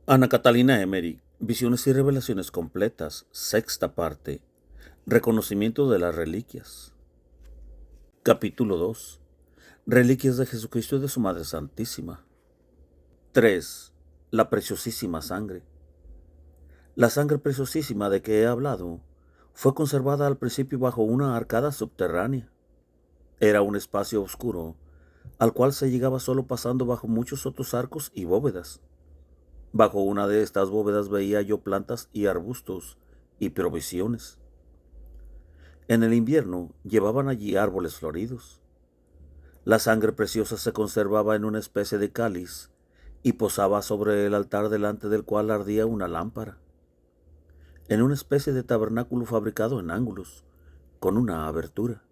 Ana Catalina Emery, Visiones y Revelaciones Completas, sexta parte, Reconocimiento de las Reliquias. Capítulo 2. Reliquias de Jesucristo y de su Madre Santísima. 3. La preciosísima sangre. La sangre preciosísima de que he hablado fue conservada al principio bajo una arcada subterránea. Era un espacio oscuro, al cual se llegaba solo pasando bajo muchos otros arcos y bóvedas. Bajo una de estas bóvedas veía yo plantas y arbustos y provisiones. En el invierno llevaban allí árboles floridos. La sangre preciosa se conservaba en una especie de cáliz y posaba sobre el altar delante del cual ardía una lámpara, en una especie de tabernáculo fabricado en ángulos, con una abertura.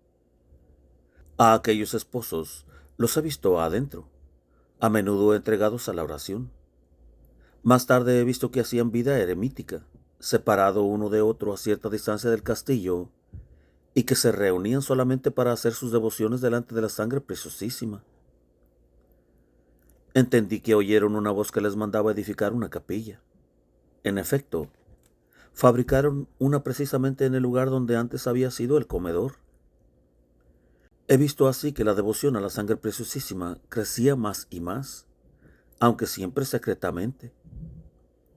A aquellos esposos los he visto adentro, a menudo entregados a la oración. Más tarde he visto que hacían vida eremítica, separado uno de otro a cierta distancia del castillo, y que se reunían solamente para hacer sus devociones delante de la sangre preciosísima. Entendí que oyeron una voz que les mandaba edificar una capilla. En efecto, fabricaron una precisamente en el lugar donde antes había sido el comedor. He visto así que la devoción a la sangre preciosísima crecía más y más, aunque siempre secretamente.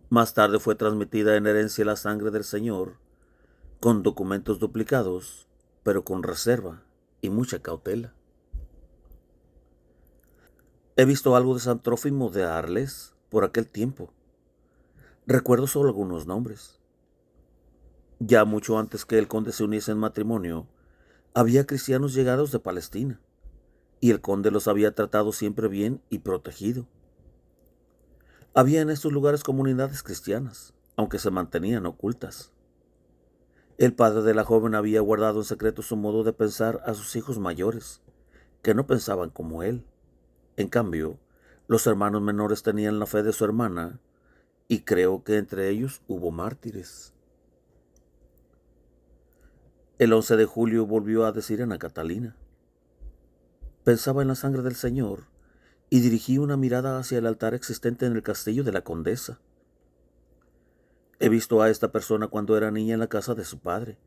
Más tarde fue transmitida en herencia la sangre del Señor, con documentos duplicados, pero con reserva y mucha cautela. He visto algo de San Trófimo de Arles por aquel tiempo. Recuerdo solo algunos nombres. Ya mucho antes que el conde se uniese en matrimonio, había cristianos llegados de Palestina, y el conde los había tratado siempre bien y protegido. Había en estos lugares comunidades cristianas, aunque se mantenían ocultas. El padre de la joven había guardado en secreto su modo de pensar a sus hijos mayores, que no pensaban como él. En cambio, los hermanos menores tenían la fe de su hermana, y creo que entre ellos hubo mártires. El 11 de julio volvió a decir Ana Catalina: pensaba en la sangre del Señor y dirigí una mirada hacia el altar existente en el castillo de la condesa. He visto a esta persona cuando era niña en la casa de su padre,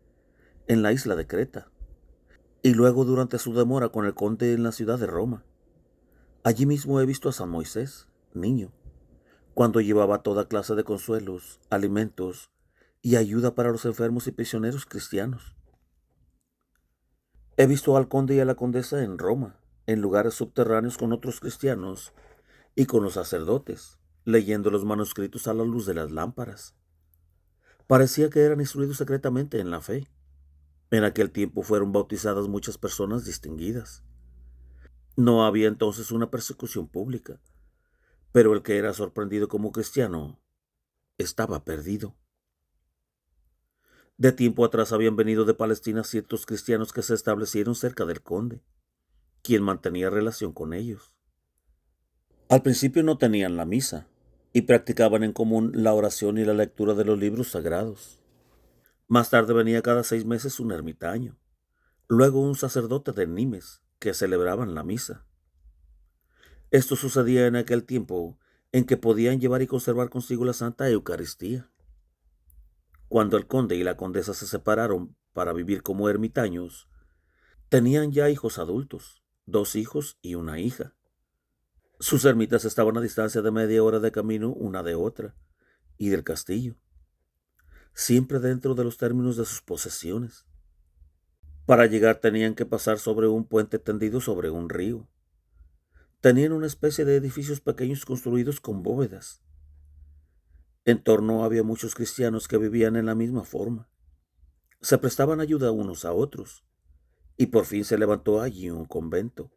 en la isla de Creta, y luego durante su demora con el conde en la ciudad de Roma. Allí mismo he visto a San Moisés, niño, cuando llevaba toda clase de consuelos, alimentos y ayuda para los enfermos y prisioneros cristianos. He visto al conde y a la condesa en Roma, en lugares subterráneos con otros cristianos y con los sacerdotes, leyendo los manuscritos a la luz de las lámparas. Parecía que eran instruidos secretamente en la fe. En aquel tiempo fueron bautizadas muchas personas distinguidas. No había entonces una persecución pública, pero el que era sorprendido como cristiano estaba perdido. De tiempo atrás habían venido de Palestina ciertos cristianos que se establecieron cerca del conde, quien mantenía relación con ellos. Al principio no tenían la misa y practicaban en común la oración y la lectura de los libros sagrados. Más tarde venía cada 6 meses un ermitaño, luego un sacerdote de Nimes, que celebraban la misa. Esto sucedía en aquel tiempo en que podían llevar y conservar consigo la Santa Eucaristía. Cuando el conde y la condesa se separaron para vivir como ermitaños, tenían ya hijos adultos, 2 hijos y una hija. Sus ermitas estaban a distancia de media hora de camino una de otra y del castillo, siempre dentro de los términos de sus posesiones. Para llegar tenían que pasar sobre un puente tendido sobre un río. Tenían una especie de edificios pequeños construidos con bóvedas. En torno había muchos cristianos que vivían en la misma forma. Se prestaban ayuda unos a otros, y por fin se levantó allí un convento.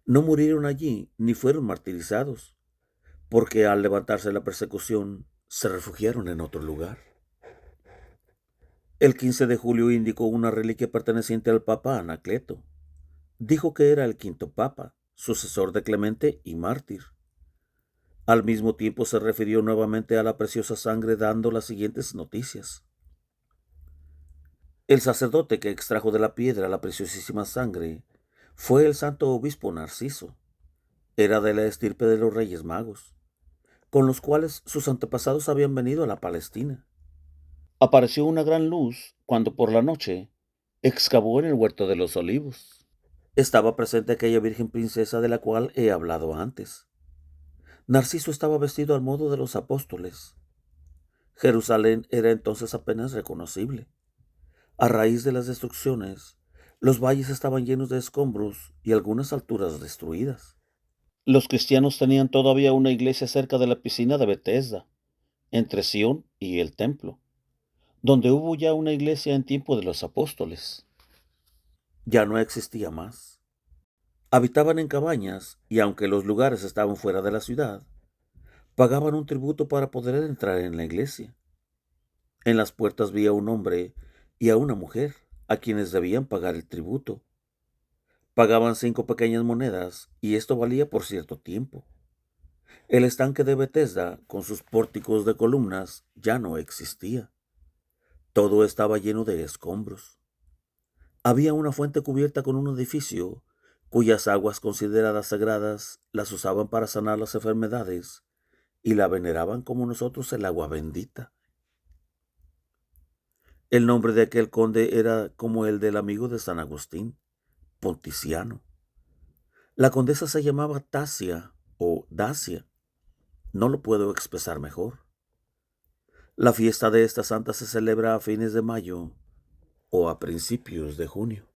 No murieron allí ni fueron martirizados, porque al levantarse la persecución se refugiaron en otro lugar. El 15 de julio indicó una reliquia perteneciente al Papa Anacleto. Dijo que era el quinto Papa, sucesor de Clemente y mártir. Al mismo tiempo se refirió nuevamente a la preciosa sangre dando las siguientes noticias. El sacerdote que extrajo de la piedra la preciosísima sangre fue el santo obispo Narciso. Era de la estirpe de los Reyes Magos. con los cuales sus antepasados habían venido a la Palestina. Apareció una gran luz cuando por la noche excavó en el huerto de los olivos. Estaba presente aquella virgen princesa de la cual he hablado antes. Narciso estaba vestido al modo de los apóstoles. Jerusalén era entonces apenas reconocible. A raíz de las destrucciones, los valles estaban llenos de escombros y algunas alturas destruidas. Los cristianos tenían todavía una iglesia cerca de la piscina de Bethesda, entre Sión y el templo, donde hubo ya una iglesia en tiempo de los apóstoles. Ya no existía más. Habitaban en cabañas y aunque los lugares estaban fuera de la ciudad, pagaban un tributo para poder entrar en la iglesia. En las puertas vi a un hombre y a una mujer, a quienes debían pagar el tributo. Pagaban 5 pequeñas monedas y esto valía por cierto tiempo. El estanque de Bethesda, con sus pórticos de columnas, ya no existía. Todo estaba lleno de escombros. Había una fuente cubierta con un edificio, cuyas aguas consideradas sagradas las usaban para sanar las enfermedades y la veneraban como nosotros el agua bendita. El nombre de aquel conde era como el del amigo de San Agustín, Ponticiano. La condesa se llamaba Tasia o Dacia. No lo puedo expresar mejor. La fiesta de esta santa se celebra a fines de mayo o a principios de junio.